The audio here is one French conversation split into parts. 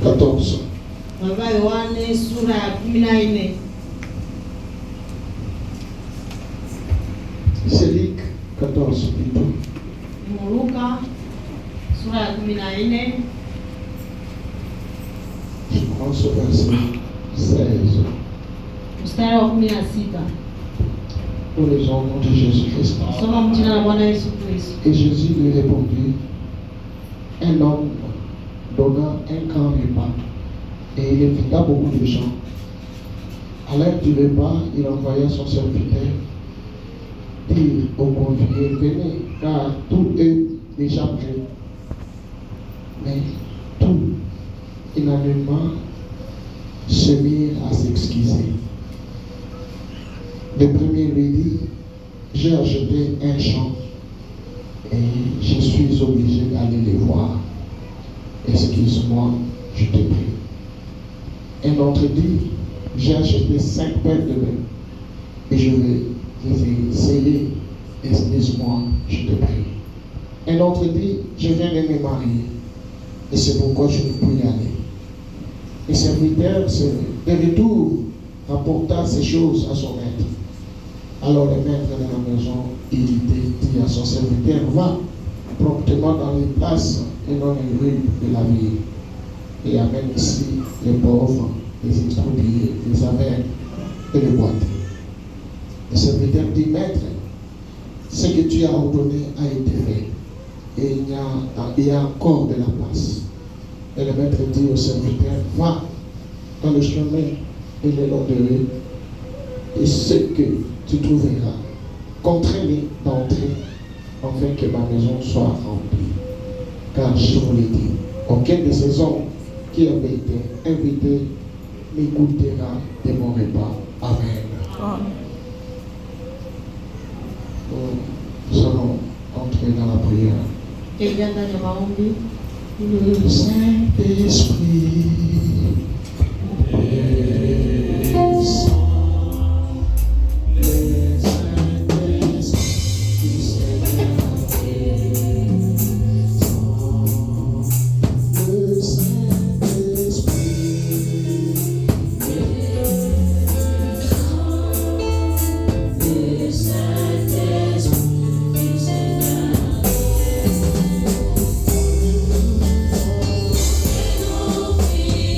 14. Baba Yohane sura ya 14. C'est Luc 14 plutôt. Luka sura ya 14. Je prends ce verset 16. Mstari wa 16. Pour les gens de Jésus-Christ. Soma mjina la Bwana Yesu Kristo. Et Jésus lui répondit, un homme donna un grand repas et il invita beaucoup de gens. À l'heure du repas, il envoya son serviteur dire aux conviés, venez, car tout est déjà prêt. Mais tout, unanimement, se mirent à s'excuser. Le premier lui dit, j'ai acheté un champ et je suis obligé d'aller les voir. Excuse-moi, je te prie. Un autre dit, j'ai acheté 5 paires de blé et je vais les essayer. Excuse-moi, je te prie. Un autre dit, je viens de me marier et c'est pourquoi je ne peux y aller. Le serviteur, de retour, rapporta ces choses à son maître. Alors le maître de la maison, il dit à son serviteur, va promptement dans les places et dans les rues de la ville et amène ici les pauvres, les expropriés, les aveugles et les boiteux. Le serviteur dit, maître, ce que tu as ordonné a été fait et il y a encore de la place. Et le maître dit au serviteur, va dans le chemin et le long de rue et ce que tu trouveras, contrains-les d'entrer afin que ma maison soit remplie. Car je vous l'ai dit, aucun de ces hommes qui avaient été invités n'écoutera de mon repas. Amen. Nous allons entrer dans la prière. Le Saint-Esprit descend. Thank you.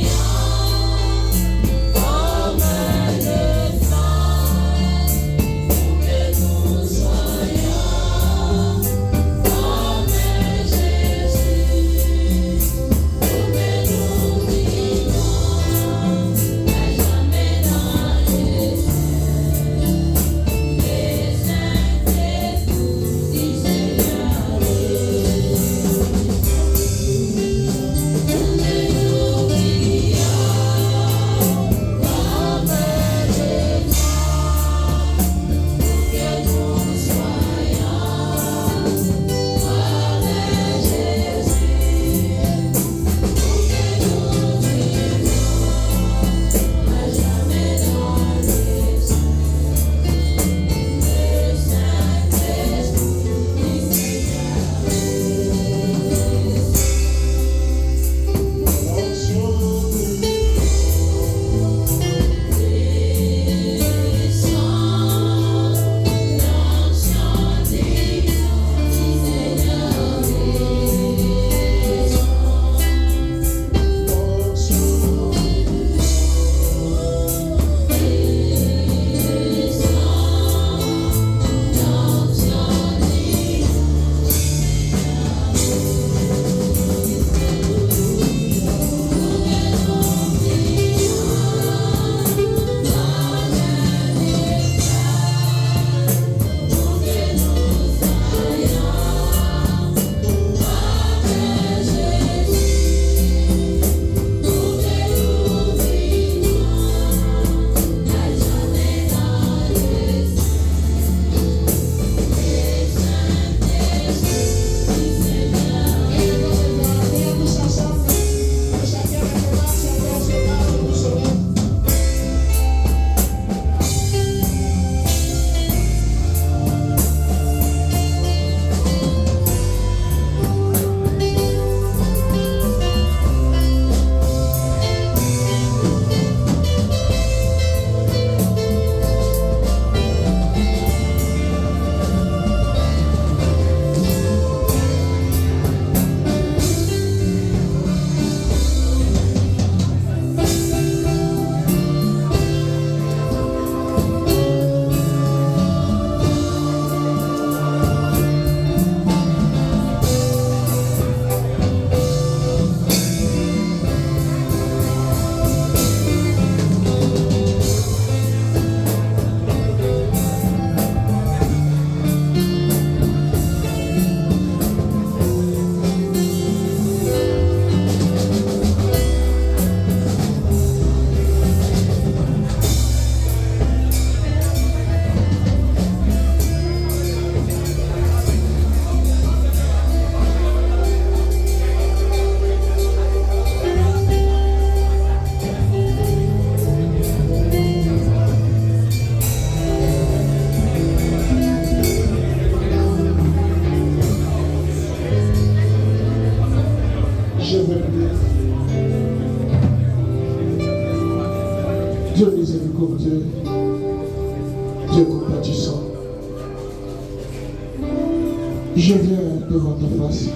Dieu miséricordieux, Dieu compatissant, je viens devant ta face.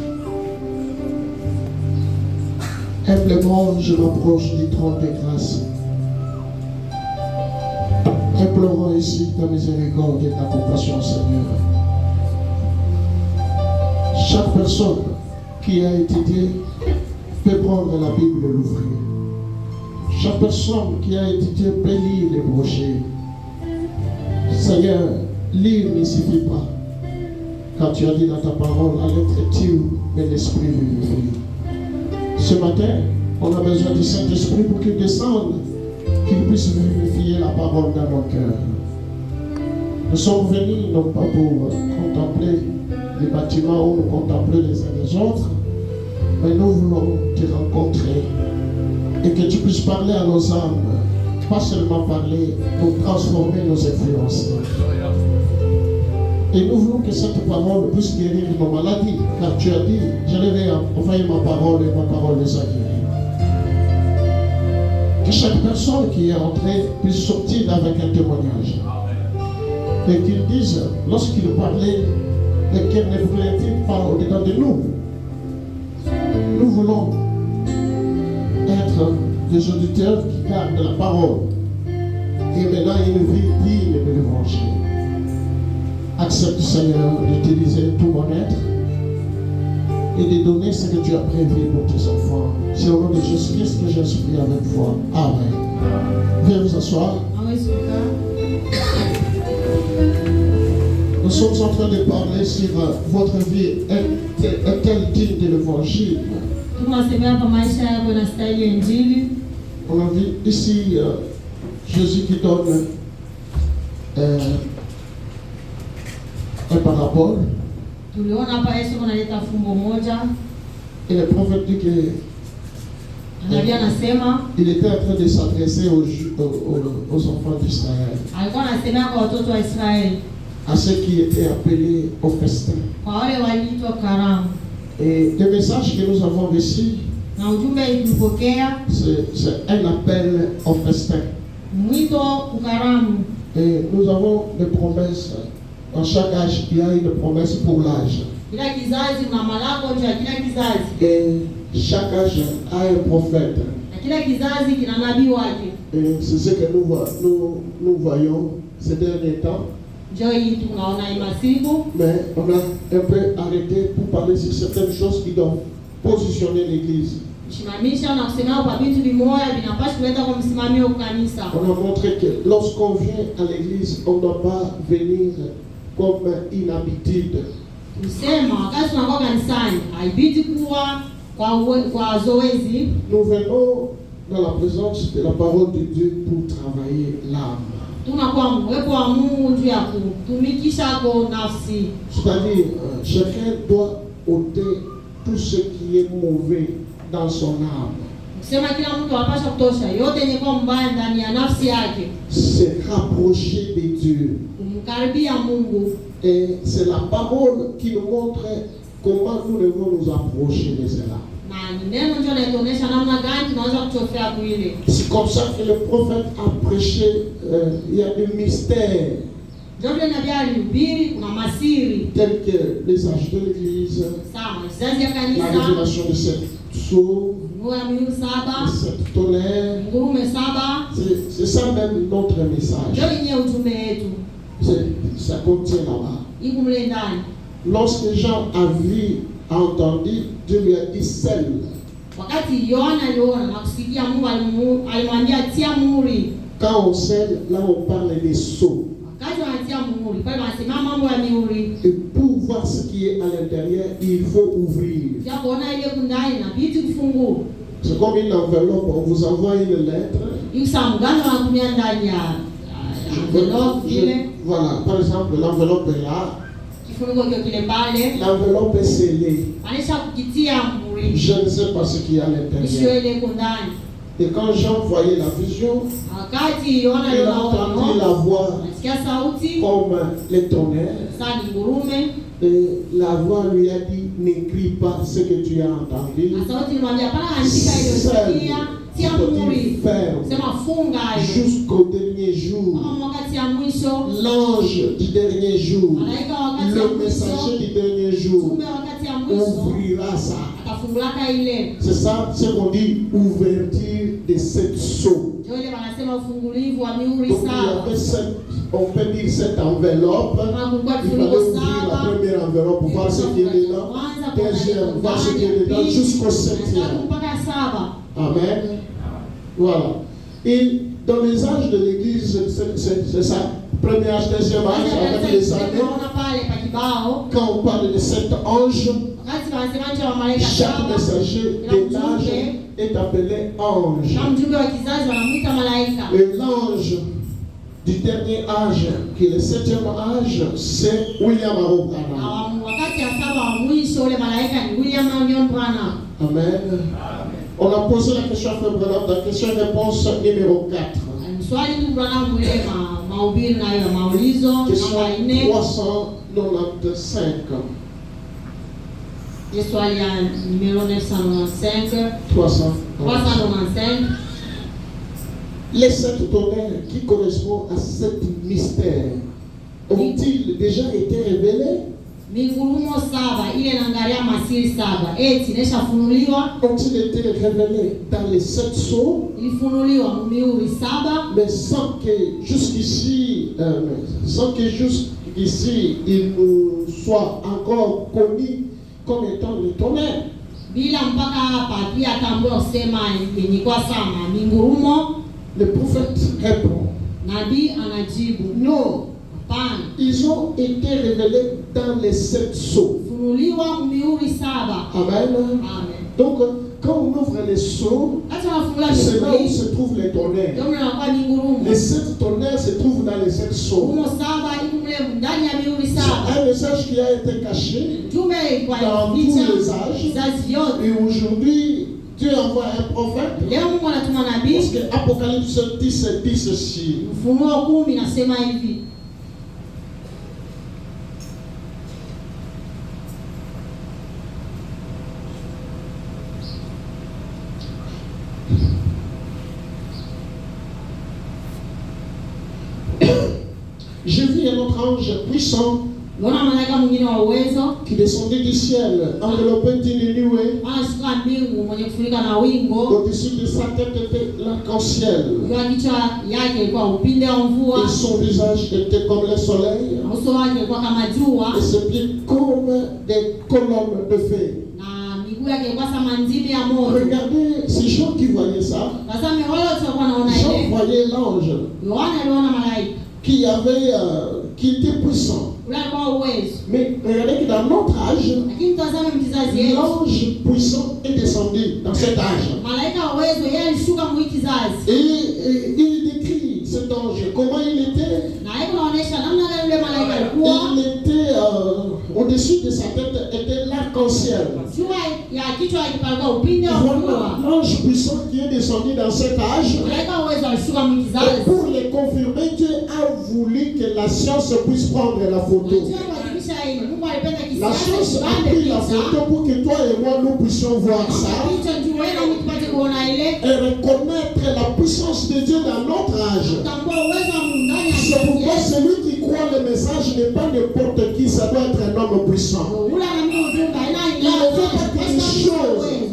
Humblement, je m'approche du trône de grâce, implorant ici ta miséricorde et ta compassion, Seigneur. Chaque personne qui a étudié peut prendre la Bible et l'ouvrir. Chaque personne qui a étudié peut lire les brochures. Seigneur, lire ne suffit pas. Car tu as dit dans ta parole, la lettre tue, mais l'esprit vivifie. Ce matin, on a besoin du Saint-Esprit pour qu'il descende, qu'il puisse vivifier la parole dans nos cœurs. Nous sommes venus non pas pour contempler les bâtiments ou nous contempler les uns les autres, mais nous voulons te rencontrer et que tu puisses parler à nos âmes, pas seulement parler, nous transformer, nous influencer. Et nous voulons que cette parole puisse guérir nos maladies, car tu as dit, je vais envoyer ma parole et ma parole les a guéris. Que chaque personne qui est entrée puisse sortir avec un témoignage. Et qu'il dise, lorsqu'il parlait, mais qu'elle ne voulait-il pas au-dedans de nous. Nous voulons être des auditeurs qui gardent la parole et maintenant une vie digne de l'évangile. Accepte, Seigneur, d'utiliser tout mon être et de donner ce que tu as prévu pour tes enfants. C'est au nom de Jésus-Christ que j'inspire avec foi. Amen. Viens vous asseoir. Nous sommes en train de parler sur votre vie. Est-elle digne de l'évangile? On a vu ici Jésus qui donne un parabole. Et le prophète dit qu'il était en train de s'adresser aux enfants d'Israël, à ceux qui étaient appelés au festin. Et le message que nous avons reçu, c'est un appel au festin. Et nous avons des promesses. Dans chaque âge, il y a une promesse pour l'âge. Et chaque âge a un prophète. Et c'est ce que nous voyons ces derniers temps. Mais on a un peu arrêté pour parler sur certaines choses qui doivent positionner l'Église. On a montré que lorsqu'on vient à l'Église, on ne doit pas venir comme une habitude. Nous venons dans la présence de la parole de Dieu pour travailler l'âme. C'est-à-dire, chacun doit ôter tout ce qui est mauvais dans son âme. Se rapprocher de Dieu. Et c'est la parole qui nous montre comment nous devons nous approcher de cela. C'est comme ça que le prophète a prêché. Il y a des mystères tels que les âges de l'Église, la révélation de cette sceau, de cette tonnerre. C'est ça même notre message. Ça contient là-bas. Lorsque Jean a entendu, Dieu lui a dit seul. Quand on scelle, là on parle des sceaux. Et pour voir ce qui est à l'intérieur, il faut ouvrir. C'est comme une enveloppe, on vous envoie une lettre. Voilà, par exemple, l'enveloppe est là. L'enveloppe est scellée. Je ne sais pas ce qu'il y a à l'intérieur. Et quand Jean voyait la vision, Wakati Yohana il aliona a entendu ono, la voix alisikia sauti comme les tonnerres. sasa ni ngurume, Et la voix lui a dit, n'écris pas ce que tu as entendu. na sauti ilimwambia hapana andika iliyosikia, tia muhuri, Ferme sema funga hayo jusqu'au dernier jour. kama wakati ya mwisho, L'ange du dernier jour, malaika wakati ya le messager mwisho, du dernier jour, tume wakati ya mwisho ouvrira ça. atafungulaka ile. C'est ça ce qu'on dit, ouverture de cette sceau. Ndio ile wanasema ufungulivu wa mihuri Donc il y saba. avait cette, on peut dire cette enveloppe. Kama kulikuwa Il fallait kifuniko ouvrir la saba, première enveloppe pour voir ce qui est dedans. Deuxième, voir ce qui est dedans jusqu'au septième. mpaka saba. Amen. Voilà. Et dans les âges de l'église, c'est ça. Premier âge, deuxième âge, avec les années. Tunaona pale pa kibao Quand on parle de sept anges, wakati wanasema nje wa malaika chaque saba, messager de l'âge est appelé ange. na mjumbe wa kizazi wanamuita malaika. Et l'ange du dernier âge, qui est le septième âge, c'est William Arokana. Na wakati ya saba wa mwisho ule malaika ni William Marion Branham. Amen. On a posé la question à Frère Branham dans la question-réponse numéro 4. Swali tu Branham ule mahubiri nayo ya maulizo Question namba 4. 395. Ni swali ya numero 995. 395. Les sept tonnerres qui correspondent à sept mystères ont-ils déjà été révélés? Mingurumo saba ile naangalia masiri saba eti neshafunuliwa, Ont-ils été révélés dans les sept sceaux? ilifunuliwa mumihuri saba, Mais sans que jusqu'ici il nous soit encore connu comme étant les tonnerres. bila mpaka hapa pia tambua usema yenye kwa sama mingurumo. Le prophète répond, Nabii anajibu non, hapana, ils ont été révélés dans les sept sceaux. funuliwa mumihuri saba. Amen. Amen. Donc, quand on ouvre les sceaux, Hata wafungula c'est là où mihuri se trouvent les tonnerres. ndio mnakuwa mingurumo. Les sept tonnerres se trouvent dans les sept sceaux. Ngurumo saba iko mle ndani ya mihuri C'est saba. un message qui a été caché Tume kwa dans tous picha les âges. vizazi vyote. Et aujourd'hui, Dieu envoie un prophète. Leo Mungu anatuma Parce nabii. que Apocalypse 10 dit ceci. Ufunuo 10 nasema hivi. J'ai vu un autre ange puissant Naona malaika mwingine wa uwezo qui descendait du ciel, enveloppé d'une nuée. anashuka mbingu mwenye kufunika na wingo. Au-dessus de sa tête était l'arc-en-ciel. Kwa kichwa yake ilikuwa upinde wa mvua, Et son visage était comme le soleil. na uso wake ulikuwa kama jua, Et ses pieds comme des colonnes de feu. na miguu yake ilikuwa kama ndimi ya moto. Regardez, c'est Jean qui voyait ça. Sasa wale wote walikuwa wanaona Jean ile. voyait l'ange Yohana aliona malaika qui était puissant. ule alikuwa uwezo, Mais regardez que dans notre âge, lakini tazame mkizazi yetu, l'ange puissant est descendu dans cet âge. malaika wa uwezo yeye alishuka mwi kizazi, Et il décrit cet ange, comment il était. na yeye anaonyesha namna gani yule malaika alikuwa. Il était au-dessus de sa tête était l'arc-en-ciel. Jua ya kichwa ilikuwa upinde wa Voilà mvua. l'ange puissant qui est descendu dans cet âge. Malaika wa uwezo alishuka mwi Et kizazi. pour les confirmer, Dieu a voulu que la science puisse prendre la photo. Unajua kuadhimisha hili, Mungu alipenda La kizazi science a kipande pris la picha. photo pour que toi et moi nous puissions voir ça Picha ndio wewe ukipate kuona ile, et reconnaître la puissance de Dieu dans notre âge. utambua uwezo wa Mungu ndani ya C'est pourquoi kizazi. celui qui croit le message n'est pas n'importe qui, ça doit être un homme puissant. Ule anaamini ujumbe ina Il ne veut pas que les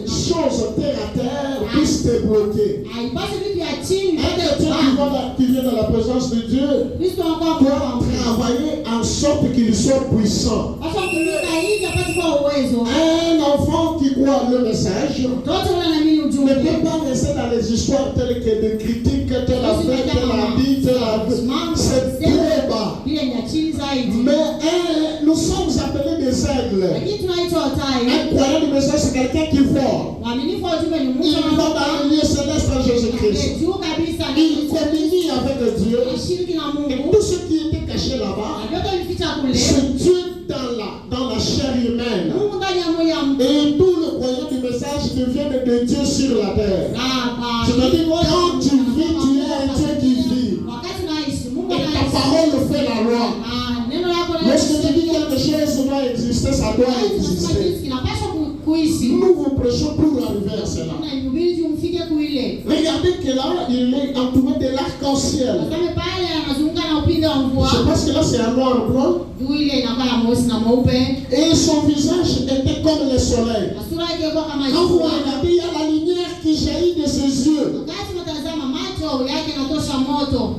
choses terre à terre puissent te bloquer. haipasi vitu ya chini Un chrétien qui vient dans la présence de Dieu Kristo anakuwa doit kwa travailler en sorte qu'il soit puissant. Sasa mtumika hivi apate kwa uwezo. Un enfant qui croit le message Mtoto ule anaamini ne ujumbe. peut pas rester dans les histoires telles que de critiques, tel a fait, tel a dit, tel a dit. C'est très bas. Ile ni ya chini zaidi. Mais nous sommes appelés des aigles. Lakini tunaitwa tai. Un croyant du message, c'est quelqu'un qui voit. Mwaminifu wa ujumbe ni Il mtu va dans le lieu céleste en Jésus-Christ. juu kabisa Il communie avec Dieu. ashiriki na Et Mungu. tout ce qui était caché là-bas, Na vyote vificha kule. c'est Dieu dans la chair humaine. Mungu ndani ya mwili ya mtu. Et tout le croyant du message devient de Dieu sur la terre. Na C'est-à-dire ili tumfike kuile. Regardez que là, il est entouré de l'arc-en-ciel. Kama pale anazunguka na upinde wa mvua. Je pense que là, c'est un noir blanc. Juu ile inakuwa ya mweusi na mweupe. Et son visage était comme le soleil. Sura yake ilikuwa kama Quand vous jua. regardez, il y a la lumière qui jaillit de ses yeux. Wakati unatazama macho yake yanatosha moto.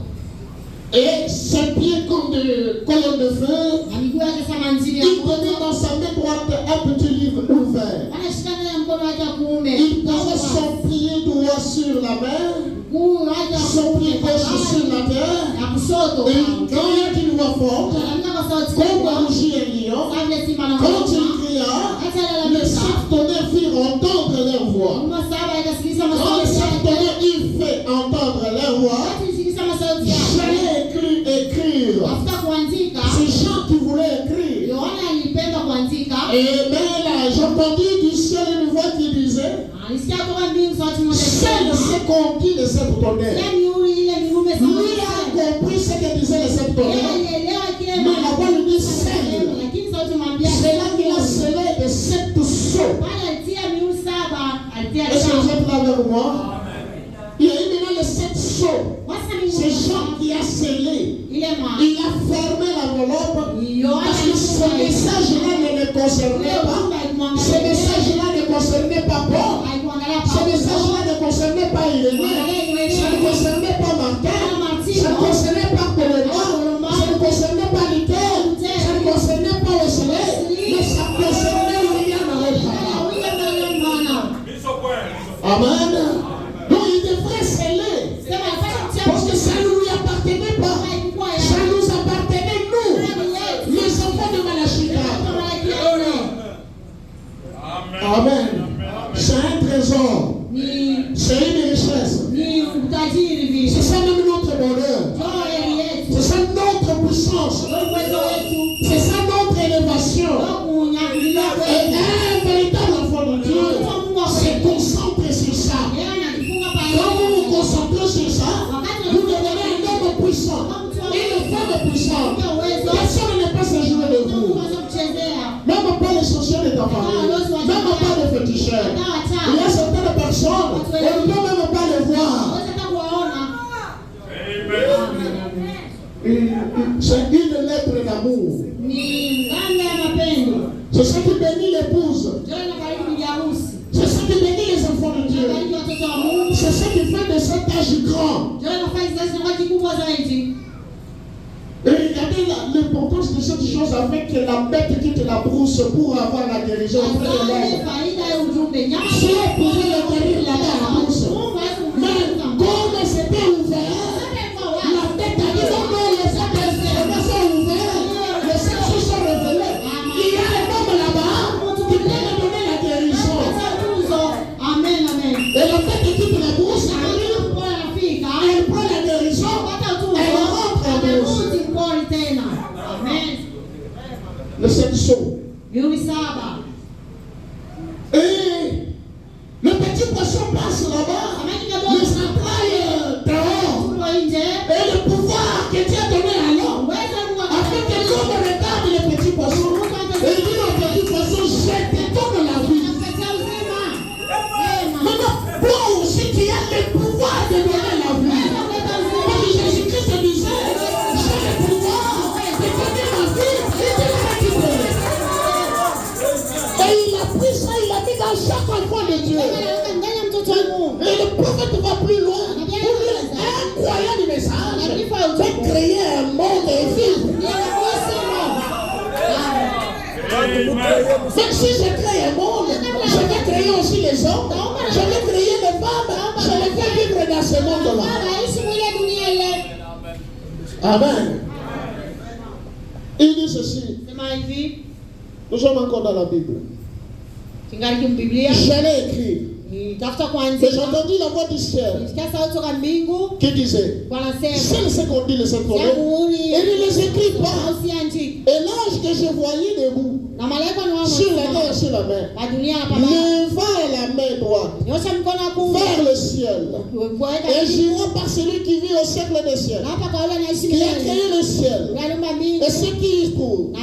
Et ses pieds comme de colonnes de feu. Na miguu yake kama nzili ya Il tenait moto. dans sa main droite un petit livre ouvert. Anashikana na mkono wake wa kuume. Il posait son pied droit sur la mer, Mguu wake wa son pied kuume gauche sur la terre. na kushoto. Et il criait d'une voix forte, Anaamka kwa sauti comme kubwa. un rugit un lion. Kama vile simba na Quand ngoma. il cria, Hata les alalamika. sept tonnerres firent entendre leur voix. Mungu saba ikasikiliza Quand les masauti sept yake. tonnerres eurent fait entendre leur voix, Wakati ilisikiliza masauti yake. j'allais écrire. Tafuta kuandika. Ces gens qui voulaient écrire. Yohana alipenda kuandika. Et mais là, j'entendis du ciel une voix qui disait, Alisikia kutoka mbingu sauti moja c'est ce qu'on dit les sept tonnerres. Ile mihuri ile migume Lui a compris ce que disaient les sept tonnerres. alielewa kile Mais la voix lui dit scelle. lakini sauti mwambia C'est là qu'il a scellé de sept sceaux. pale alitia mihuri saba, alitia Est-ce que vous saba. êtes là avec moi? Il y a eu maintenant les sept sceaux. Wasa C'est mihuri Jean qui a scellé. ile mwa. Il a fermé l'enveloppe. Yohana Parce que ce message-là ne le concernait pas. Ce message-là ne concernait pas Paul. Ce message-là ne concernait pas Irénée. Ça ne concernait pas Martin. Ça ne concernait pas Colomba. Ça ne concernait pas Luther. Ça ne concernait pas Wesley. Mais ça concernait William Abraham. Amen. Donc il devrait sceller. Parce que ça ne lui appartenait pas. Ça nous appartenait, nous, les enfants de Malachita. Amen. C'est un trésor. C'est une richesse. C'est ça même notre bonheur. C'est ça notre puissance. C'est ça notre élévation. Et un véritable enfant de Dieu se concentre sur ça. Quand vous vous concentrez sur ça, vous devenez un homme puissant. Une femme puissante. Personne ne peut se jouer de vous. Même pas l'essentiel de ta famille. Même pas le féticheur. Il y a certaines personnes, on ne peut même pas les voir. C'est une lettre d'amour. C'est ce qui bénit l'épouse. C'est ce qui bénit les enfants de Dieu. C'est ce qui fait de cet âge grand. Et regardez l'importance de cette chose avec la bête quitte la brousse pour avoir la guérison auprès de l'homme. Si on pouvait le guérir là-bas à la brousse, mais comme c'était ouvert, la bête a dit non, non, les sept sont ouverts, les sept sont révélés. Il y a un homme là-bas qui peut me donner la guérison. Et la bête quitte la brousse, elle prend la guérison, elle rentre en brousse. Le sept sceaux. Et le petit poisson passe là-bas, les entrailles dehors, et le pouvoir que Dieu a donné à l'homme, afin que l'homme regarde le petit poisson, et dit au petit poisson, je te donne la vie. Maintenant, toi aussi tu as le pouvoir de donner la vie. Parce que Jésus-Christ disait, j'ai le pouvoir de donner ma vie et de la récupérer. Et il a pris ça, il a mis dans chaque enfant de Dieu. Et le prophète va plus loin. Pour lui, incroyable message. De créer un monde et vivre. Même si je crée un monde, je vais créer aussi les hommes. Je vais créer les femmes. Je les fais vivre dans ce monde-là. Amen. Il dit ceci. Nous sommes encore dans la Bible. J'allais écrire. Et j'ai entendu la voix du ciel qui disait, c'est ce qu'on dit les sept tonnerres. Et ne les écrit pas. Et l'ange que je voyais debout, sur la terre et sur la mer, leva la main droite vers le ciel. Et jura par celui qui vit au siècle des siècles, qui a créé le ciel, et ce qui y trouve, la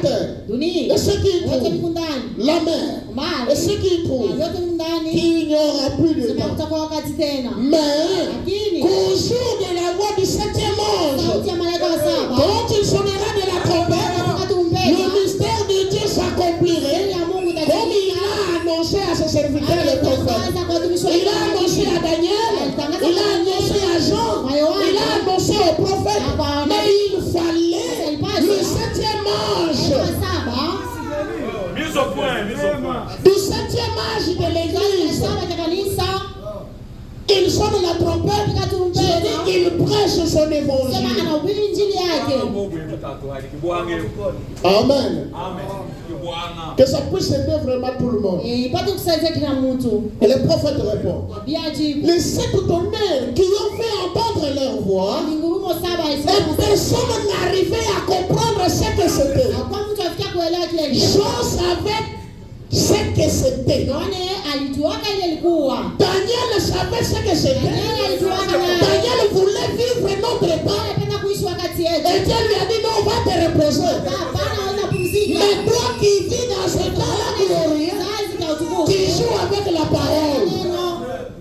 terre, et ce qui y trouve, la mer, et ce qui y trouve. qu'il n'y aura plus de sema temps. kutakuwa wakati tena. Mais, Lakini qu'au jour de la voix du septième ange, sauti ya malaika wa saba quand il sonnera de la trompette, katika tumbeza le mystère de Dieu s'accomplirait ya Mungu comme il a annoncé à ses serviteurs les prophètes. alitangaza kwa watumishi Il a wake. annoncé à Daniel, il a annoncé à Jean, il a annoncé aux prophètes, mais il fallait le septième Malaika wa ange, saba Mise au point, mise au point. du septième ange de l'église. saba cha kanisa Il sonne la trompette, katika tumbeza il prêche son sema évangile. anahubiri injili yake. Amen. Amen. Bwana. Que ça puisse aider vraiment tout le monde. Ipate kusaidia kila mtu. Et le prophète répond. Nabii ajibu. Les sept tonnerres qui ont fait entendre leur voix, Mingurumo saba et isema personne n'arrivait à comprendre ce que c'était. kwa mtu afikia kuelewa kile ilikuwa. Jean savait ce que c'était. Yohane alijuaka ile ilikuwa. Daniel savait ce que c'était. Daniel alijuaka naye. Daniel voulait vivre notre temps. Anapenda kuishi wakati yetu. Et Dieu lui a dit non, on va te reposer. Hapana, waweza pumzika. Mais toi qui vis dans ce temps-là glorieux, Kazi za utukufu. tu joues avec la parole. Neno.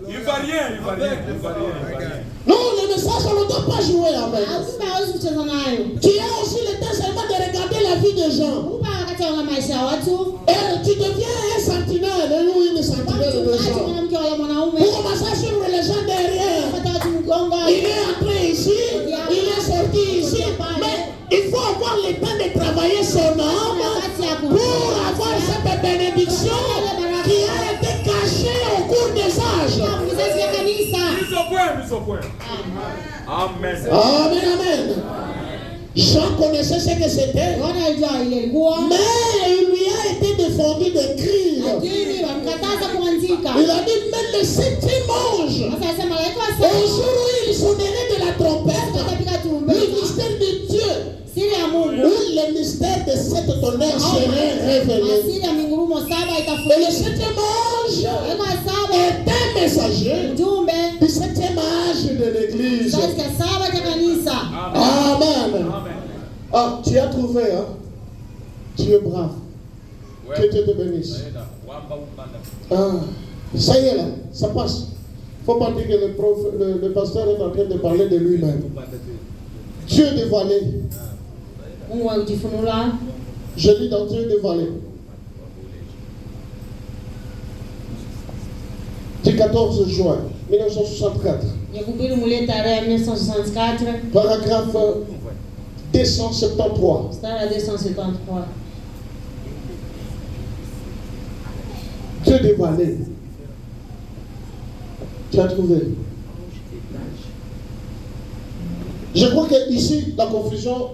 Il va rien, il va rien, il va rien, il va rien. Non, le message, on ne doit pas jouer avec. Kumbe hawezi kucheza nayo. Tu as aussi le temps seulement de regarder la vie des gens. Kumbe wakati wa maisha ya watu. Et tu deviens un sentinelle ou une sentinelle de Mchungaji gens. mwanamke wala mwanaume. Pour commencer à suivre les gens derrière. Kupata watu mgongo. Il est entré ici, il est sorti ici. Mais il faut avoir le temps de travailler son âme pour avoir cette bénédiction qui a été cachée au cours des âges. Mzazi wa kanisa. Mise au point, mise au point. Amen. Amen, amen. Jean connaissait ce que c'était, Yohane alijua ile ilikuwa. mais il lui a été défendu d'écrire. Lakini wamkataza kuandika. Il a dit, mais le septième ange, Sasa anasema malaika wa au saba jour où il sonnerait de la trompette, katika le tumbeza. mystère de Dieu, Siri ya Mungu. où le mystère de cette tonnerre serait révélé. Asili ya mingurumo saba Et le itafunuliwa. septième ange Malaika wa saba est un messager mjumbe du septième âge de l'église. kizazi cha saba cha kanisa. Amen. Amen. Ah, tu as trouvé, hein? Tu es brave. Que Dieu te bénisse. Ah, ça y est là, ça passe. Faut pas dire que le pasteur est en train de parler de lui-même. Dieu dévoilé. Mungu alijifunua. Je lis dans Dieu dévoilé. Du 14 juin 1964. Yakubiri mulie tarehe ya 1964 Paragraphe 273. mstari wa 273. Dieu dévoilé. Tu as trouvé? Je crois que ici, la confusion,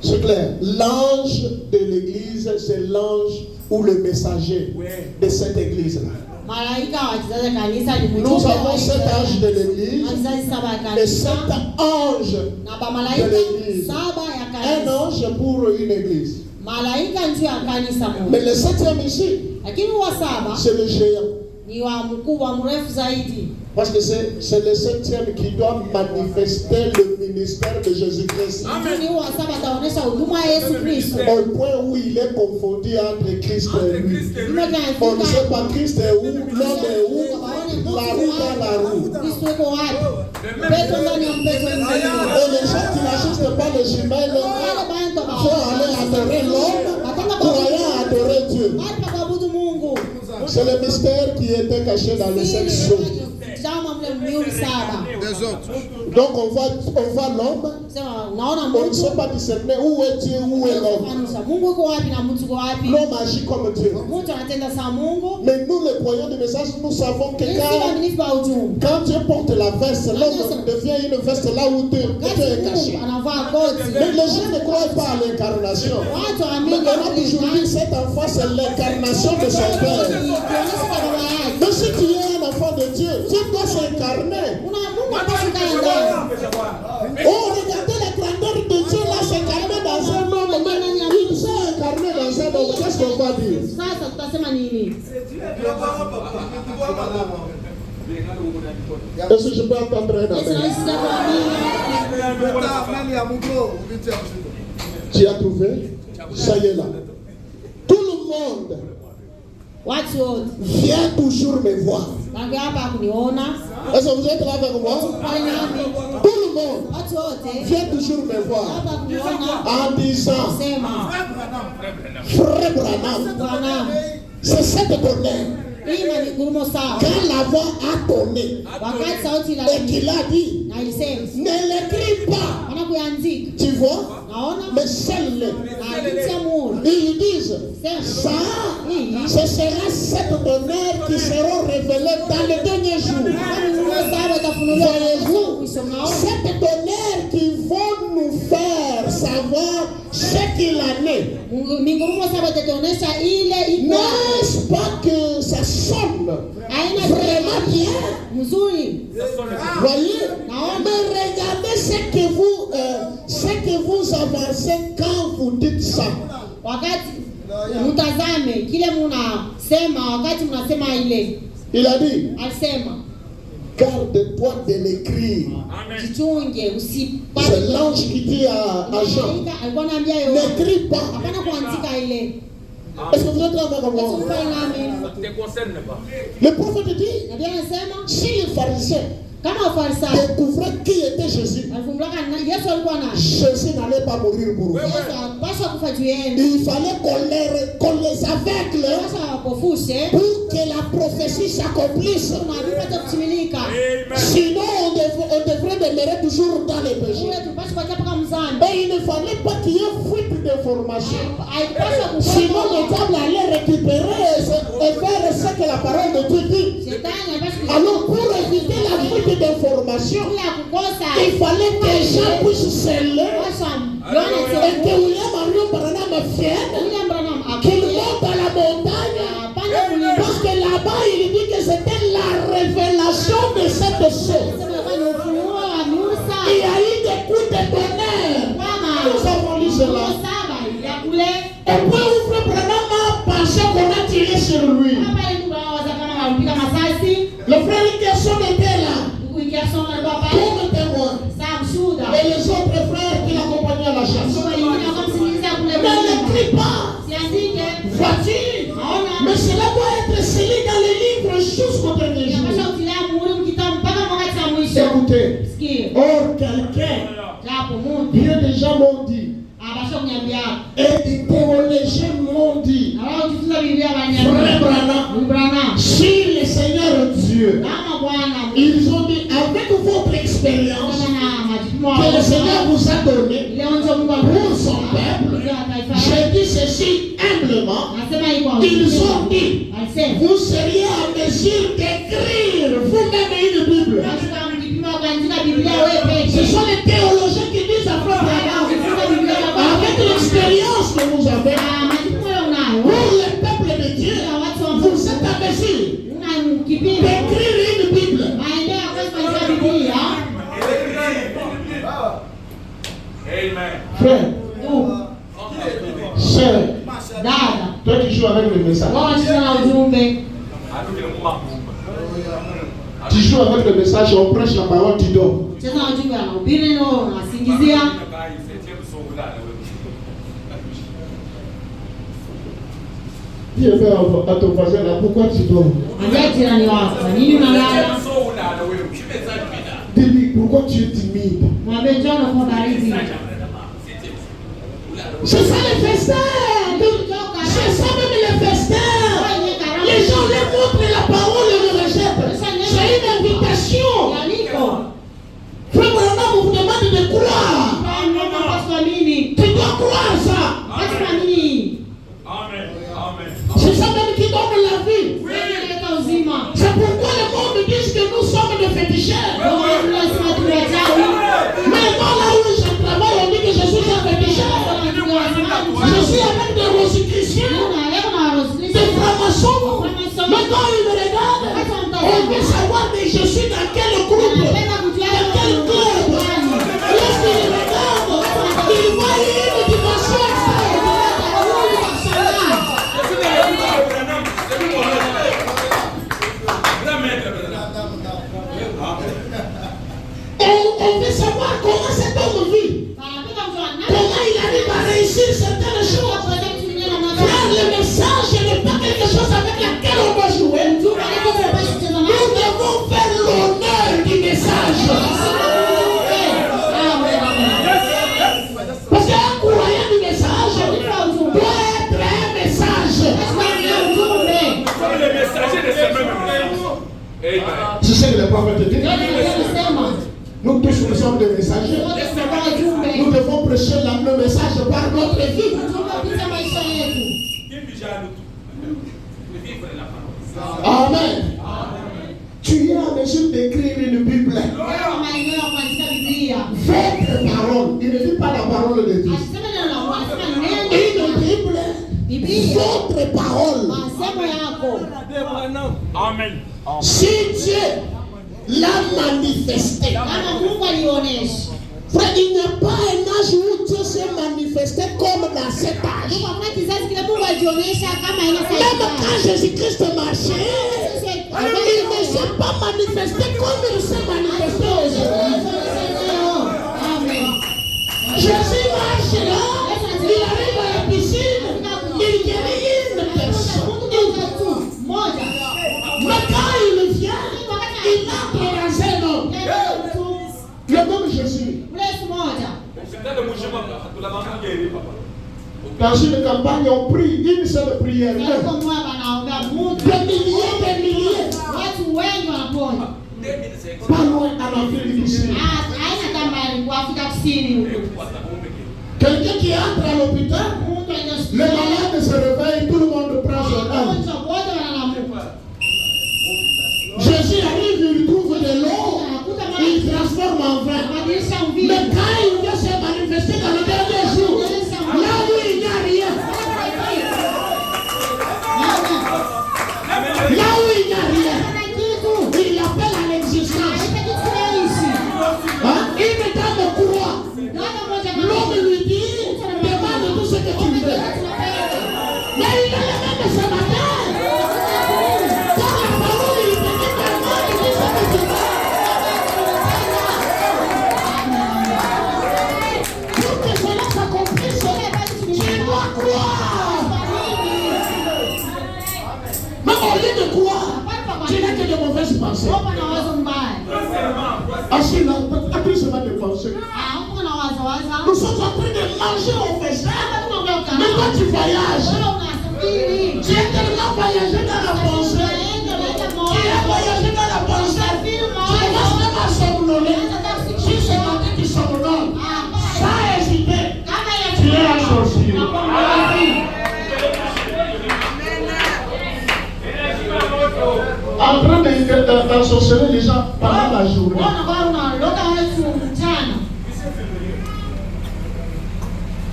c'est clair. L'ange de l'église, c'est l'ange ou le messager de cette église-là. Malaika wa kizazi cha kanisa ni mjumbe. Nous avons sept anges de l'église Kizazi saba ya et kanisa sept anges. na ba malaika de l'église. saba ya Un kanisa. ange pour une église. Malaika ndio ya kanisa Mais moja. le septième ici, Lakini wa saba c'est le géant. ni wa mkubwa mrefu zaidi. Parce que c'est le septième qui doit manifester le ministère de Jésus-Christ. Ni wa saba ataonesha huduma ya Yesu Kristo. Au point où il est confondu entre Christ et lui. On ne Imefika sait pas Christ est où, l'homme est où, la roue dans la roue. Kristo yuko wapi? Petro ndani ya mpeto mwingine. Et les gens qui n'ajustent pas les jumelles Wale bantu vont aller adorer l'homme, croyant adorer Dieu. Watu waabudu Mungu. C'est le mystère qui était caché dans les sept sceaux. Tazama mle mliuli saba. Des autres. Donc on voit l'homme, Sema unaona on ne mtu sait pas discerner où est Dieu, où est l'homme. kufanisha Mungu yuko wapi na mtu yuko wapi. L'homme agit comme Dieu. Mtu anatenda saa Mungu. Mais nous, les croyants du message, nous savons que Sisi waaminifu wa ujumbe. quand Dieu porte la veste, l'homme devient une veste là où Dieu est caché. Mungu anavaa koti. Mais les gens ne croient pas à l'incarnation. Watu Mais waamini on a toujours dit cet enfant, c'est l'incarnation de son Père. Kionyesha kwa baba yake. Mais si tu es un enfant de Dieu, Dieu doit s'incarner. Una Mungu atashuka ndani. Oh, regardez la grandeur de Dieu là, s'incarner dans un homme. Mais il s'est incarné dans un homme. Qu'est-ce qu'on va dire? Sasa tutasema nini? Est-ce que je peux entendre un Yesu amen? anasikia Tu as trouvé? Ça y est là. Tout le monde Watu wote. Viens toujours me voir. Wange hapa kuniona. Est-ce que vous êtes là avec moi? Kwa nami. Tout le monde. Watu wote. Viens toujours me voir. Hapa kuniona. En disant, Sema. Frère Branham, Bwana. c'est cette tonnerre. Hii ni ngurumo sawa. Quand la voix a tonné Wakati sauti la et qu'il a dit, na ilisema. ne l'écris pas. Wanakuandika. Tu vois? Naona? Mais celle-là, Na kitia muhuri. ils disent, Sema. ça, ce sera cette tonnerre qui sera révélée dans les derniers jours. Voyez-vous, cette tonnerre qui vont nous faire savoir ce qu'il en est. N'est-ce pas que ça sonne vraiment bien? Voyez? Mais regardez ce que vous avancez quand vous dites ça. Mtazame kile mnasema wakati mnasema ile. Il a dit, alisema, garde-toi de l'écrire. Jichunge usipate. C'est l'ange qui dit à Jean, alikuwa anaambia Yohana, n'écris pas. hapana kuandika ile. Est-ce que vous êtes là avec moi? Le prophète dit, Nabii anasema, si les pharisiens kama Wafarisayo découvraient qui était Jésus, Yesu alikuwa na Jésus n'allait pas mourir pour eux. Yesu hapaswa kufa juu yenu. Il fallait qu'on les aveugle Paswa wapofushe pour que la prophétie s'accomplisse. na vipate kutimilika. Sinon, on devrait demeurer toujours dans les péchés. Ule tupaswa kuacha mpaka mzani. Et il ne fallait pas qu'il y ait fuite d'informations. Haipaswa Sinon, le kufa. diable allait récupérer et faire ce que la parole de Dieu dit. Shetani hapaswa Alors, pour éviter la fuite d'informations, bila kukosa. il fallait que les gens puissent se lever Paswa et que William Marion Branham vienne, William Branham qu'il akuye. monte à la montagne. Hapana kulipa. Parce que là-bas, il dit que c'était la révélation de cette chose. Sema kwa ni ufunuo wa Musa. Il y a eu des coups de tonnerre. Nous avons lu cela. Saba ya kule. Et puis, Frère Branham a pensé qu'on a tiré sur lui. Hapa ile tunawaza kama walipiga masasi. Le frère Gerson était là, Kuikasoma baba. comme témoin. Saa mshuda. Et les autres frères qui l'accompagnaient à la chasse. Soma yingine wakamsikiliza kule. Ne l'écris pas. Siandike. Vois-tu? Naona. Mais cela doit être scellé dans les livres jusqu'au dernier jour. Napasha utilia muhuri mkitabu mpaka wakati wa mwisho. Écoutez, Sikia. or quelqu'un, Japo Mungu. bien des gens m'ont dit, Abasha kunyambia. et des théologiens m'ont dit, Na wao ukifunza Biblia Frère wanyambia. Branham, Branham. si le Seigneur Dieu, Kama Bwana. ils ont dit, avec votre expérience Kama na majukumu que le wa Seigneur vous a donné ile onjo Mungu pour son peuple, j'ai dit ceci humblement, Nasema iko. ils ont dit, Alisema. vous seriez en mesure d'écrire vous-même une Bible. Katika mkipima kuandika Biblia wewe peke. Ce sont les théologiens qui disent à Frère Branham, avec l'expérience que vous avez, pour le peuple de Dieu, vous êtes en mesure d'écrire une Bible. Amen. Frère, sœur, toi qui joues avec le message, tu joues avec le message, on prêche la parole, tu dors. Dis à ton voisin là, pourquoi tu dors? Dis-lui, pourquoi tu es timide? C'est ça les festins. C'est ça même les festins. Les gens les montrent la parole et le rejettent. C'est une invitation. Frère Branham vous demande de croire. Tu dois croire ça. Amen. Amen. C'est ça même qui donne la vie. C'est pourquoi le monde dit que nous sommes des féticheurs. Mais moi là où je travaille, on dit que je suis un féticheur. Je suis avec des rosicruciens, des francs-maçons. Mais quand ils me regardent, on veut savoir mais je suis dans quel groupe, dans quel club. Lorsqu'ils me regardent, ils voient une dimension extraordinaire. On veut savoir comment cet homme vit, comment il arrive à réussir certaines choses. Frère, le message n'est pas quelque chose avec la C'est ce que les prophètes disent. Alisema Nous tous nous sommes des messagers. wote tunakuwa wajumbe. Nous devons prêcher le message par notre vie. Tunapita maisha yetu. Amen. Tu es en mesure d'écrire une Bible. Kwa maeneo ya kuandika Biblia. Votre parole. Il ne dit pas la parole de Dieu. Asema neno la Mungu, asema neno. Une Bible. Biblia. Votre parole. Masemo yako. Amen. Si Dieu l'a manifesté. Kama Mungu alionyesha. Frère, il n'y a pas un âge où Dieu s'est manifesté comme dans cet âge. Mungu hakuna kizazi kile Mungu alionyesha kama ina Même sasa. quand Jésus-Christ marchait, il ne s'est pas manifesté comme il s'est manifesté aujourd'hui. Amen. Jésus marche là, il arrive à la piscine, il guérit une personne. Moja. Mais quand il vient, il entre dans un homme. Le même Jésus. Yesu moja. Dans une campagne, on prie une seule prière. Kwa mwa banaombea Mungu. Des milliers. Watu wengi wanapona. Pas loin en Afrique du Sud. Haina kama kwa Afrika Kusini huko. Quelqu'un qui entre à l'hôpital, Mungu le malade se réveille, tout le monde prend son âme. wote wanalamuka. Jésus arrive, il trouve de l'eau, il transforme en vin. Badilisha mvili. Mais quand il vient se manifester dans le dernier jour, là où il n'y a rien, là où il n'y a rien, il appelle à l'existence. Hein? Une dame croit. L'homme lui dit, demande tout ce que tu veux. Mais il est le même ce matin. Dans la parole, il te dit demande tout ce que tu veux. Pour que cela s'accomplisse, tu dois croire. Mais au lieu de croire, tu n'as que de mauvaises pensées. Ainsi, là, après seulement de penser. Nous sommes en train de manger au festin. Mais quand tu voyages, tu es tellement voyagé dans la pensée. Tu es voyagé dans la pensée. Tu commences même à somnoler. Si ce matin tu somnoles, sans hésiter, tu es un sorcier. En train d'ensorceler les gens pendant la journée.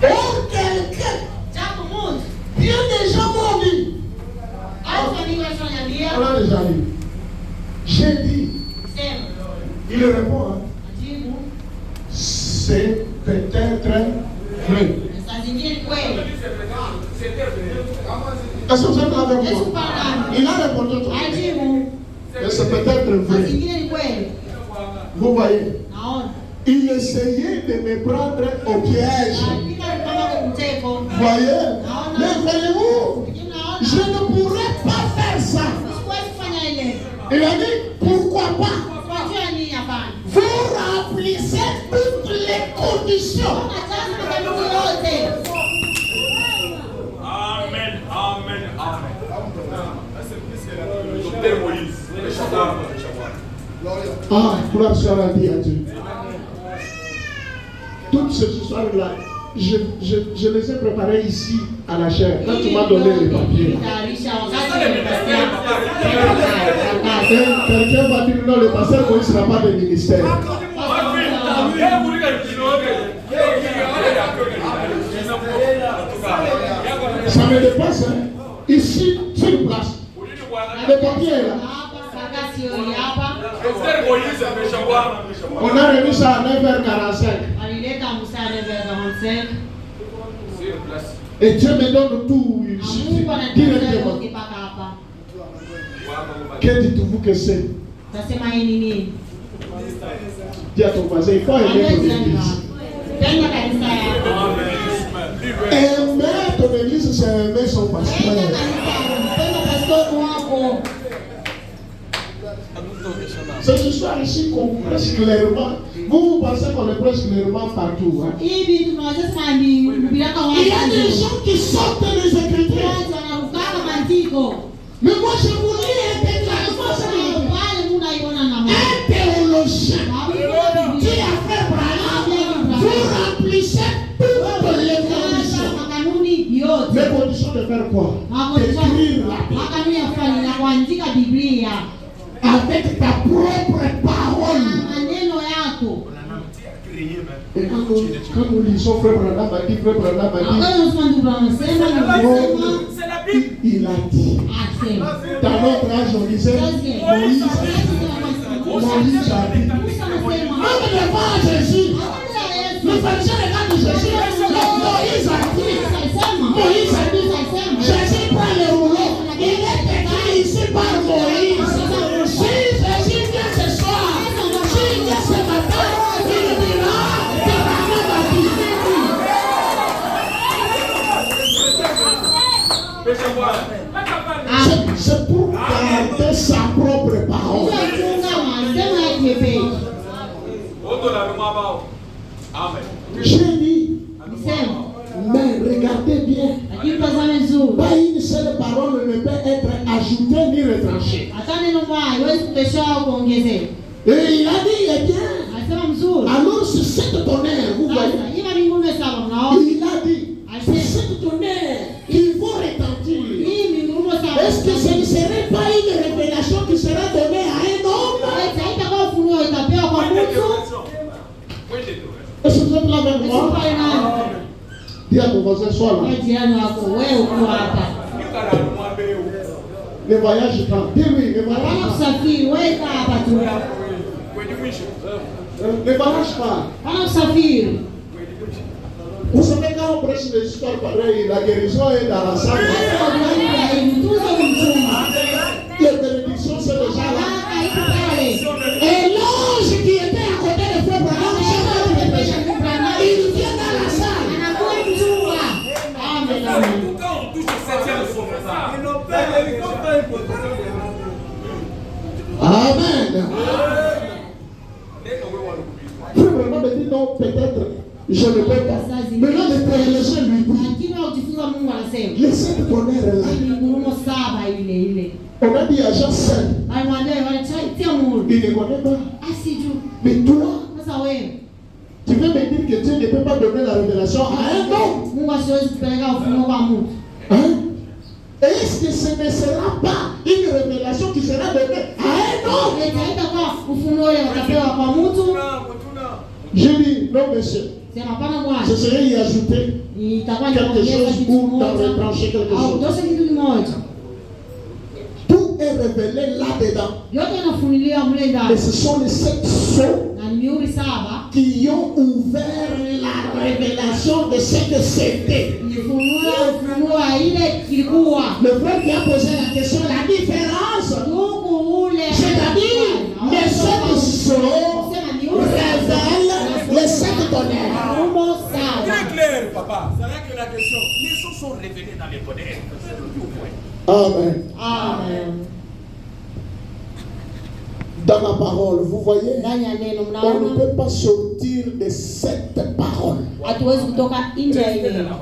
Or, quelqu'un, bien des gens m'ont dit. On a déjà dit. J'ai dit. Il répond. Hein. C'est peut-être vrai. Est-ce que vous êtes avec moi? Il a répondu. Mais c'est peut-être vrai. Vous voyez? Il essayait de me prendre au piège. Voyez? Mais voyez-vous, je ne pourrais pas faire ça. Il a dit, pourquoi pas? Vous remplissez toutes les conditions. Amen. Amen. Amen. Docteur Moïse. Ah, gloire soit rendue à Dieu. Toutes ces histoires-là, je les ai préparées ici à la chair. Quand tu m'as donné les papiers. Quelqu'un va dire non, le pasteur Moïse n'a pas de ministère. Ça me dépasse. Hein? Ici, sur place. Le papier est là. On a remis ça à 9h45. Et Dieu me donne tout ici. Directement. Que dites-vous que c'est? Dis à ton voisin, il faut aimer ton église. Aimer ton église, c'est aimer son pasteur. Cette histoire ici qu'on prêche clairement. Vous pensez qu'on le prêche clairement partout. Hein? Il y a des gens qui sortent les Écritures. Mais moi je vous lis intégralement ça. Un théologien qui a fait Branham, vous remplissez toutes les conditions. Les conditions de faire quoi? D'écrire la Bible avec ta propre parole. Et quand nous lisons Frère Branham a dit, Frère Branham a dit, C'est la Bible. il a dit. Dans notre âge, on disait Moïse a dit. Même devant Jésus, le pharisien regarde Jésus. Moïse a dit. Jésus prend le rouleau. Il est écrit ici par Moïse. Si Jésus vient ce soir, s'il vient ce matin, il dira que Branham a dit. C'est pour garder sa propre parole. J'ai dit, mais regardez bien, pas une seule parole ne peut être ajoutée ni retranchée. Et il a dit, eh bien, alors c'est cette tonnerre, vous voyez, il a dit, c'est cette tonnerre qui va retentir. Est-ce que ce ne serait pas une révélation qui sera donnée à un homme? Est-ce que vous êtes là avec moi? Dis à ton voisin, sois là. Ne voyage pas. Dis-lui, ne voyage pas. Ne voyage pas. Vous savez, quand on prêche des histoires pareilles, la guérison est dans la salle. Les bénédictions, c'est déjà là. Et l'ange qui était à côté de Frère Branham, il vient dans la salle. Amen. Frère Branham me dit non, peut-être. Je ne peux pas. Mais là, le théologien lui dit, les sept tonnerres là. On a dit à Jean 7. Il ne connaît pas. Mais toi, tu veux me dire que Dieu ne peut pas donner la révélation à un homme? Hein? Est-ce que ce ne sera pas une révélation qui sera donnée à un homme? Je dis, non monsieur. Ce serait y ajouter quelque chose ou d'en retrancher quelque chose. Tout est révélé là-dedans. Et ce sont les 7 sceaux qui ont ouvert la révélation de ce que c'était. Le frère qui a posé la question, la différence, c'est-à-dire les 7 sceaux révèlent les 7 tonnerres. Très clair, papa. C'est vrai que la question, les sceaux sont révélés dans les tonnerres. Amen. Amen. Dans la parole, vous voyez, on ne peut pas sortir de cette parole.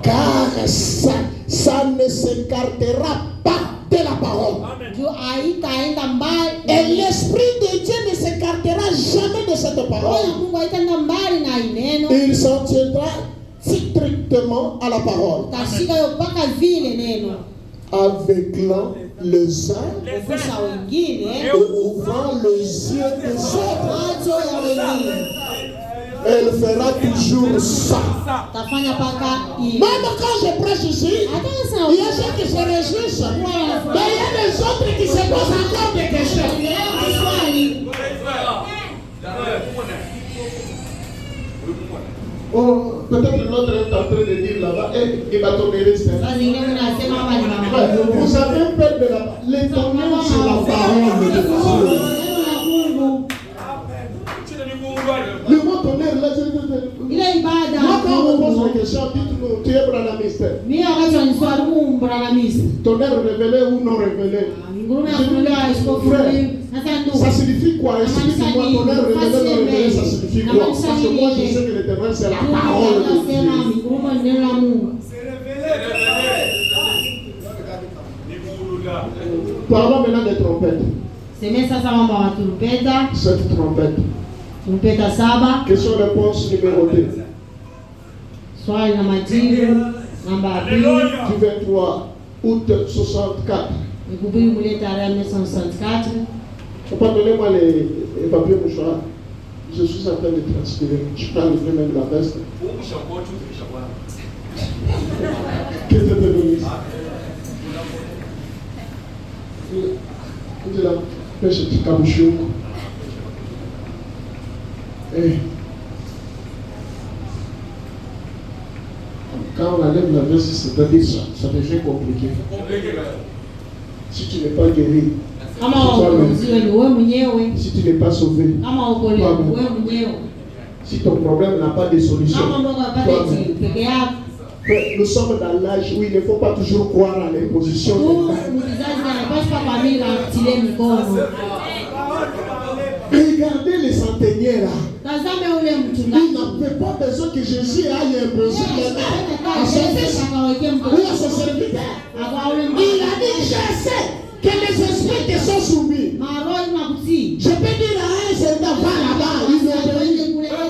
Car ça ne s'écartera pas de la parole. Et l'Esprit de Dieu ne s'écartera jamais de cette parole. Il s'en tiendra strictement à la parole, aveuglant les uns et ouvrant les yeux des autres. Elle fera toujours ça. Même quand je prêche ici, il y a ceux qui se réjouissent, mais il y a les autres qui se posent encore des questions. Oh, peut-être l'autre est en train de dire là-bas, il va tourner les stèles. Vous avez peur de la parole. Les tonnerres, c'est la parole de Dieu. Le mot tonnerre, là, moi, quand on me pose la question, dites-nous, tu es branhamiste. Tonnerre révélé ou non révélé? Frère, ça signifie quoi? Explique-moi, tonnerre révélé ou non révélé, ça signifie quoi? Parce que moi, je sais que l'éternel, c'est la parole de Dieu. Parlons maintenant des trompettes. Seme sasa mambo ya turumpeta. Cette trompette. Turumpeta 7. Question-réponse numéro 2. Swali na majibu namba 2. Du 23 août 64. Nikubii mule tarehe 1964. Pardonnez-moi les papiers mouchoirs. Je suis en train de transpirer. Je peux enlever même la veste. Que Dieu te bénisse. Il dit là, pêche petit cabochon. Quand on enlève la veste, c'est-à-dire ça devient compliqué. Si tu n'es pas guéri, si tu n'es pas sauvé, si ton problème n'a pas de solution, nous sommes dans l'âge où il ne faut pas toujours croire à l'imposition des mains. Regardez les centenaires là. Il n'avait pas besoin que Jésus aille imposer les mains à son fils ou à son serviteur. Il a dit, je sais que les esprits te sont soumis. Je peux dire à un soldat, va là-bas, il obéit.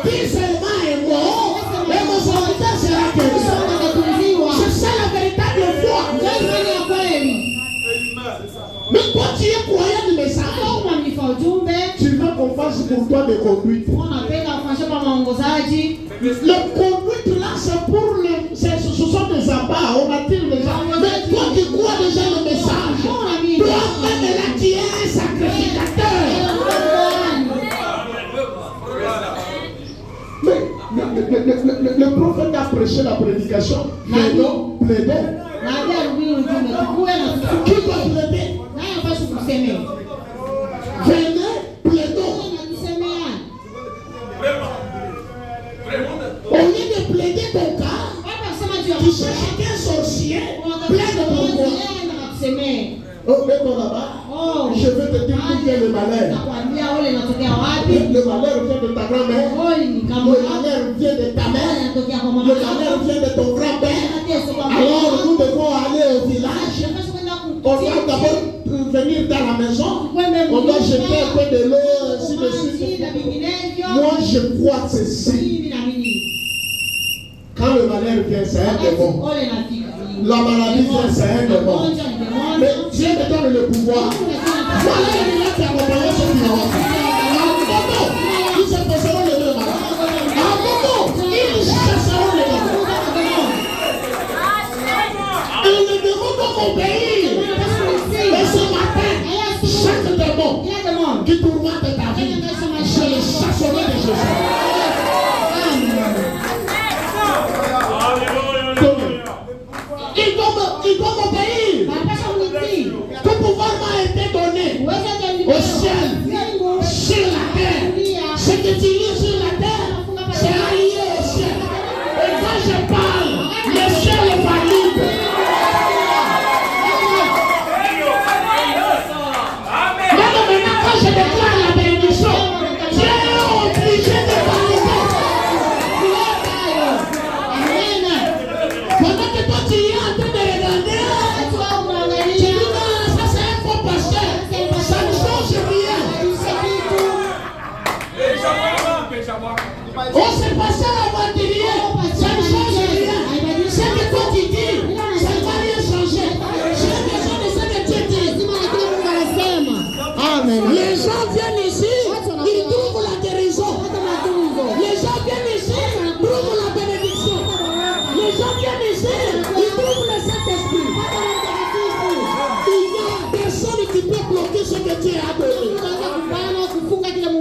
Qui seulement est mort, et mon serviteur sera guéri. C'est ça la véritable foi. Mais quand tu es croyant du message, tu veux qu'on fasse pour toi des conduites. Le conduite là, c'est pour les. Ce sont des abats, on attire les gens. Mais toi qui crois déjà le message, toi-même là, tu es un sacrificateur. Mais le prophète a prêché la prédication. Plaidons, plaidons. Qui doit plaider? Venez, plaidons. Au lieu de plaider ton cas, tu cherches qu'un sorcier, plaide pour toi. Oh, mets-toi là-bas. Je vais te dire d'où vient le malheur. Le malheur vient de ta grand-mère. Le malheur vient de ta mère. Le malheur vient de ton grand-père. Alors nous devons aller au village. On doit d'abord venir dans la maison. On doit jeter un peu de l'eau, ainsi de suite. Moi, je crois ceci. Quand le malheur vient, c'est un démon. La maladie vient, c'est un démon. Mais Dieu me donne le pouvoir. Voilà les milagres qui accompagnent ceux qui ont. Ils se poseront les deux malades. À un moment, ils chasseront les démons. Et les démons vont obéir. Et ce matin, chaque démon qui tourmente ta vie, je le chasserai de Jésus. Ils doivent m'obéir. Tout pouvoir m'a été donné au ciel, sur la terre. Ce que tu lis sur la terre, c'est allié au ciel. Et quand je parle, le ciel va libre. Maintenant, quand je déclare la bénédiction, Dieu est obligé de valider. Pendant que toi tu es en train de regarder, tu dis non, ça c'est un faux pasteur, ça ne change rien. Oh, c'est pasteur aventurier, ça ne change rien. Ce que toi tu dis, ça ne va rien changer. J'ai besoin de ce que tu dis. Amen. Les gens viennent ici, ils trouvent la guérison. Les gens viennent ici, trouvent la bénédiction. Les gens viennent ici, ils trouvent le Saint-Esprit. Il n'y a personne qui peut bloquer ce que Dieu a donné.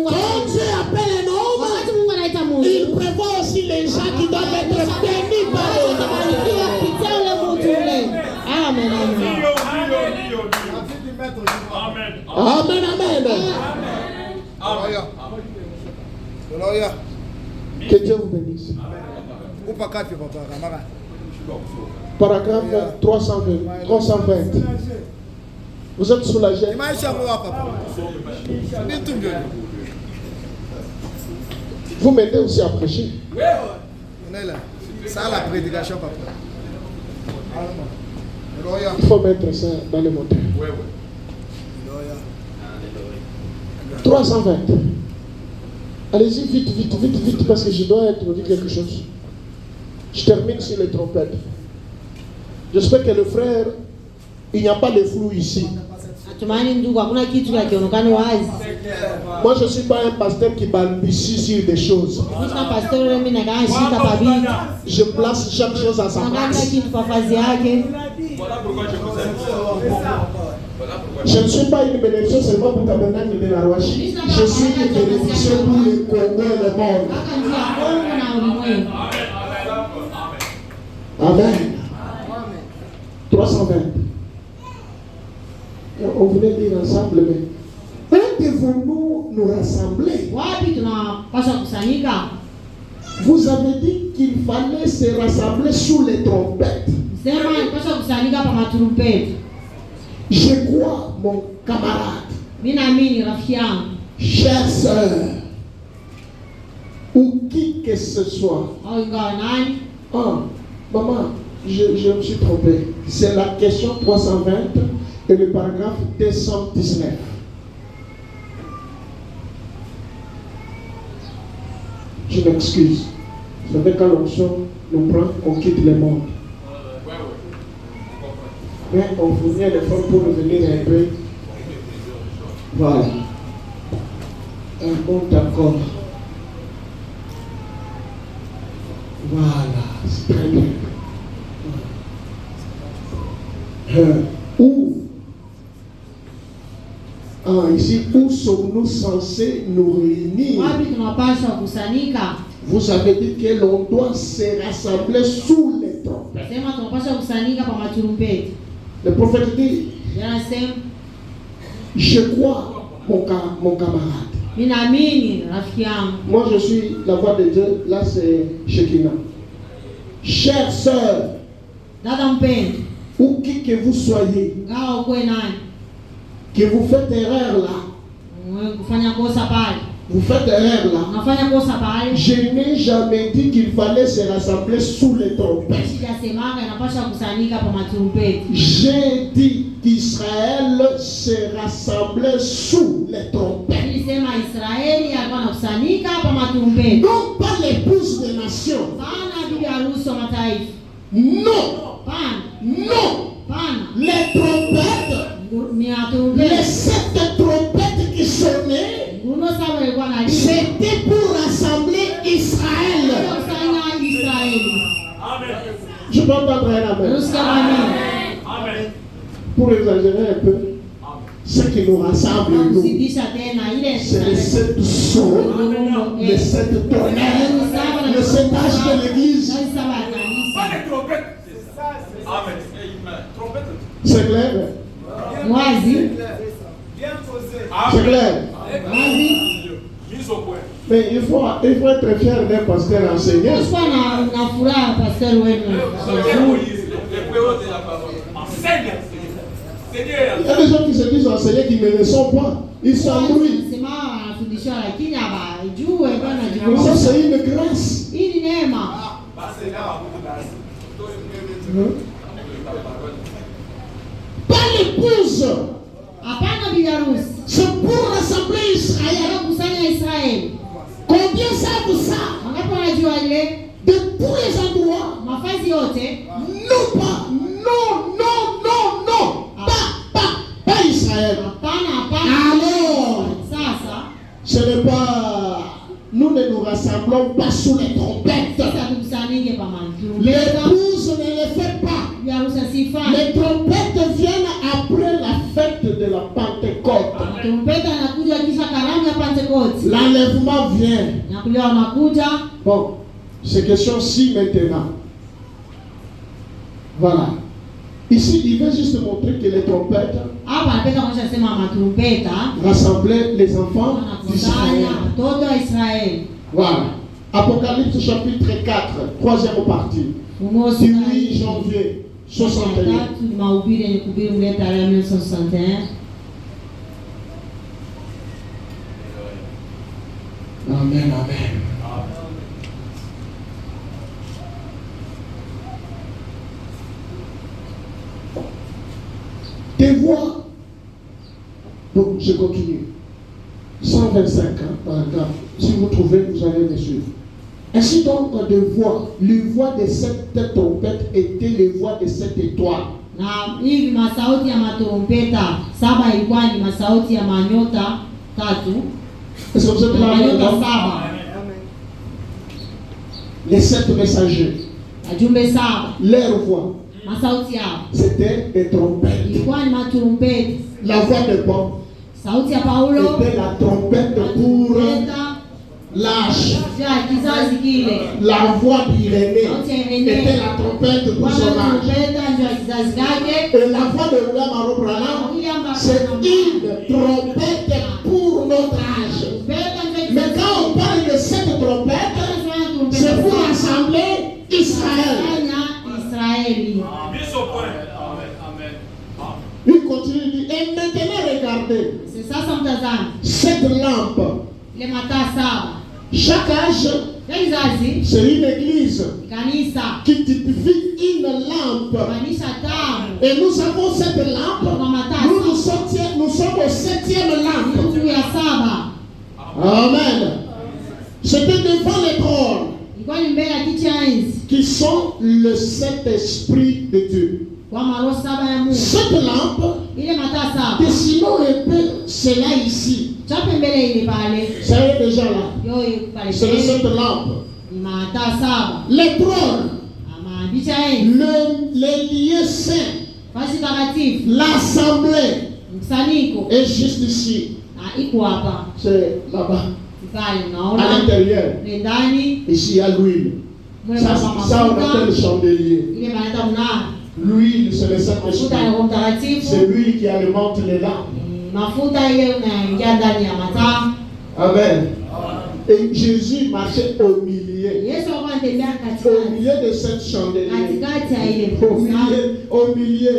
Quand Dieu appelle un homme, il prévoit aussi les gens qui doivent être bénis par eux. Amen, amen. Amen, amen. Que Dieu vous bénisse. Paragraphe 320. Vous êtes soulagé? Vous m'aidez aussi à prêcher. Ça, la prédication, papa. Il faut mettre ça dans les montagnes. 320. Allez-y vite, vite, vite, vite, parce que je dois introduire quelque chose. Je termine sur les trompettes. J'espère que le frère, il n'y a pas de flou ici. Moi, je ne suis pas un pasteur qui balbutie sur des choses. Je place chaque chose à sa place. Je ne suis pas une bénédiction seulement pour Tabernacle de la Rouachi. Je suis une bénédiction pour le Congo et le monde. Amen. 320. On voulait dire ensemble, mais où devons-nous nous rassembler? Vous avez dit qu'il fallait se rassembler sous les trompettes. Je crois, mon camarade, chère sœur, ou qui que ce soit. Ah, maman, je me suis trompé. C'est la question 320 et le paragraphe 219. Je m'excuse. Vous savez, quand l'onction nous prend, on quitte le monde. Mais on fournit un effort pour revenir un peu. Voilà. Un bon accord. Voilà, c'est très bien. Ici, où sommes-nous censés nous réunir? Vous avez dit que l'on doit se rassembler sous les trompettes. Le prophète dit, je crois, mon camarade. Moi, je suis la voix de Dieu. Là, c'est Shekinah. Chère sœur, où qui que vous soyez, que vous faites erreur là, vous faites erreur là. Je n'ai jamais dit qu'il fallait se rassembler sous les trompettes. J'ai dit qu'Israël se rassemblait sous les trompettes. Non pas l'épouse des nations. Non. Non. Les trompettes, les 7 trompettes qui sonnaient, c'était pour rassembler Israël. Je peux entendre un amen. Pour exagérer un peu, ce qui nous rassemble, nous, c'est les 7 sons, les 7 tonnerres, le 7 âge de l'église. Pas les trompettes. Amen. C'est clair? C'est clair? Mise au point. Mais il faut être fier d'un pasteur enseignant. Il y a des gens qui se disent enseignants qui ne le sont pas. Ils s'embrouillent. Ça, c'est une grâce. Pas l'épouse. C'est pour rassembler Israël. Combien savent ça? De tous les endroits. Non pas. Non. Pas Israël. Alors, ce n'est pas. Nous ne nous rassemblons pas sous les trompettes. L'épouse ne les fait pas. Les trompettes viennent après la fête de la Pentecôte. L'enlèvement vient. Bon, c'est question-ci maintenant. Voilà. Ici, il veut juste montrer que les trompettes rassemblaient les enfants d'Israël. Voilà. Apocalypse chapitre 4, 3e partie. Du 8 janvier 61. Amen. Tes voix. Donc, je continue. Ça 125, paragraphe. Si vous trouvez, vous allez me suivre. Ainsi donc, les voix de cette trompette étaient les voix de cette étoile. Na hivi masauti ya matompeta saba ilikuwa ni masauti ya manyota tatu. Est-ce que vous êtes là? Manyota saba. Les 7 messagers. Wajumbe saba. Leur voix. Masauti yao. C'était des trompettes. Ilikuwa ni maturumpeti. La voix de Paul. Sauti ya Paulo. C'était la trompette pour l'âge. La voix d'Irénée était la trompette pour son âge. Et la voix de William Aro Branham, c'est une trompette pour notre âge. Mais quand on parle de cette trompette, c'est pour rassembler Israël. Il continue, il dit, et maintenant regardez, cette lampe, chaque âge, c'est une église qui typifie une lampe. Et nous avons cette lampe. Nous sommes au 7e lampe. Amen. C'était devant les trônes qui sont le Saint-Esprit de Dieu. Cette lampe, dessinons un peu cela ici. Ça est déjà là. C'est le cette lampe. Les trônes, les lieux saints, l'assemblée est juste ici. C'est là-bas. À l'intérieur. Ici, il y a l'huile. Ça on appelle le chandelier. L'huile, c'est le Saint-Esprit. C'est l'huile qui alimente les lampes. Amen. Et Jésus marchait au milieu de cette chandelier. Au milieu.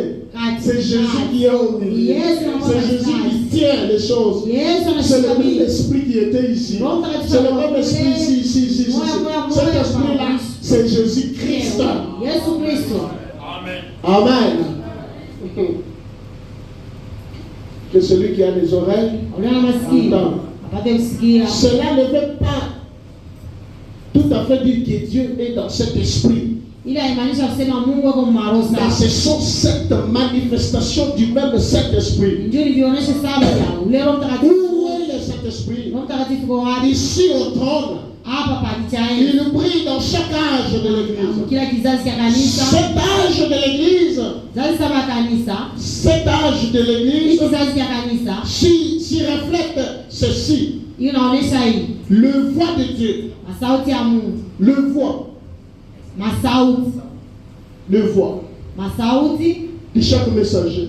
C'est Jésus qui est au milieu. C'est Jésus qui tient les choses. C'est le même esprit qui était ici. C'est le même esprit ici. Cet esprit-là, c'est Jésus-Christ. Amen. Que celui qui a des oreilles entende. Cela ne veut pas tout à fait dire que Dieu est dans cet esprit. Mais ce sont cette manifestation du même Saint-Esprit. Où est le Saint-Esprit? Ici au trône. Il brille dans chaque âge de l'Église. Cet âge de l'Église, s'y reflète ceci. Le voix de Dieu. Le voix. Le voix de chaque messager.